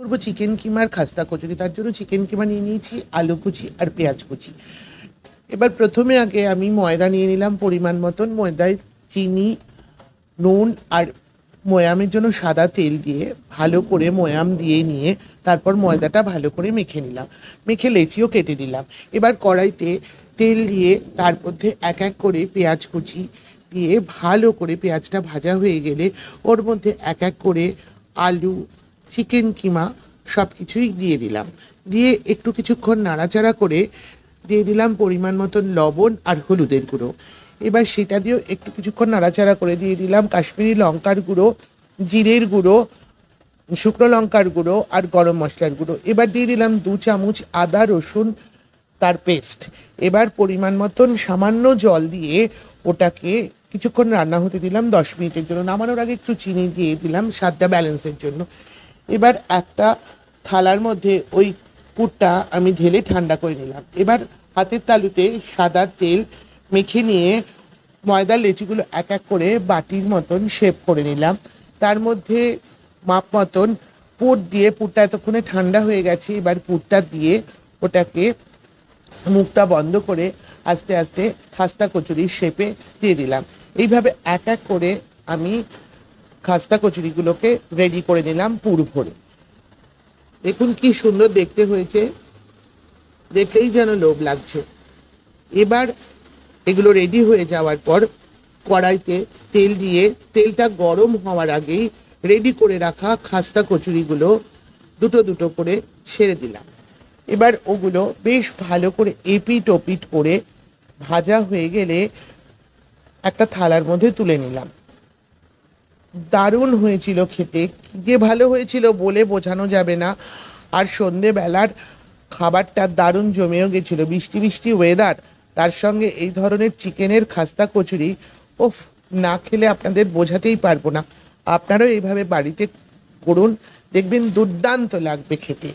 করবো চিকেন কিমার খাস্তা কচুরি। তার জন্য চিকেন কিমা নিয়ে নিয়েছি, আলু কুচি আর পেঁয়াজ কুচি। এবার প্রথমে আগে আমি ময়দা নিয়ে নিলাম পরিমাণ মতন। ময়দায় চিনি, নুন আর ময়ামের জন্য সাদা তেল দিয়ে ভালো করে ময়াম দিয়ে নিয়ে তারপর ময়দাটা ভালো করে মেখে নিলাম। মেখে লেচিও কেটে দিলাম। এবার কড়াইতে তেল দিয়ে তার মধ্যে এক এক করে পেঁয়াজ কুচি দিয়ে ভালো করে পেঁয়াজটা ভাজা হয়ে গেলে ওর মধ্যে এক এক করে আলু, চিকেন কিমা সব কিছুই দিয়ে দিলাম। দিয়ে একটু কিছুক্ষণ নাড়াচাড়া করে দিয়ে দিলাম পরিমাণ মতন লবণ আর হলুদের গুঁড়ো। এবার সেটা দিয়েও একটু কিছুক্ষণ নাড়াচাড়া করে দিয়ে দিলাম কাশ্মীরি লঙ্কার গুঁড়ো, জিরের গুঁড়ো, শুকনো লঙ্কার গুঁড়ো আর গরম মশলার গুঁড়ো। এবার দিয়ে দিলাম 2 চামচ আদা রসুন তার পেস্ট। এবার পরিমাণ মতন সামান্য জল দিয়ে ওটাকে কিছুক্ষণ রান্না হতে দিলাম 10 মিনিটের জন্য। নামানোর আগে একটু চিনি দিয়ে দিলাম স্বাদটা ব্যালেন্সের জন্য। এবার একটা থালার মধ্যে ওই পুরটা আমি ঢেলে ঠান্ডা করে নিলাম। এবার হাতের তালুতে সাদা তেল মেখে নিয়ে ময়দার লেচিগুলো এক এক করে বাটির মতন শেপ করে নিলাম। তার মধ্যে মাপ মতন পুর দিয়ে, পুরটা এতক্ষণে ঠান্ডা হয়ে গেছে, এবার পুরটা দিয়ে ওটাকে মুখটা বন্ধ করে আস্তে আস্তে খাস্তা কচুরির শেপে দিয়ে দিলাম। এইভাবে এক এক করে আমি খাস্তা কচুরিগুলোকে রেডি করে নিলাম পুর ভরে। দেখুন কি সুন্দর দেখতে হয়েছে, দেখলেই যেন লোভ লাগছে। এবার এগুলো রেডি হয়ে যাওয়ার পর কড়াইতে তেল দিয়ে তেলটা গরম হওয়ার আগেই রেডি করে রাখা খাস্তা কচুরিগুলো দুটো দুটো করে ছেড়ে দিলাম। এবার ওগুলো বেশ ভালো করে এপিট ওপিট করে ভাজা হয়ে গেলে একটা থালার মধ্যে তুলে নিলাম। দারুণ হয়েছিল খেতে, যে ভালো হয়েছিল বলে বোঝানো যাবে না। আর সন্ধেবেলার খাবারটা দারুণ জমেও গেছিল। বৃষ্টি বৃষ্টি ওয়েদার, তার সঙ্গে এই ধরনের চিকেনের খাস্তা কচুরি, ওফ, না খেলে আপনাদের বোঝাতেই পারবো না। আপনারাও এইভাবে বাড়িতে করুন, দেখবেন দুর্দান্ত লাগবে খেতে।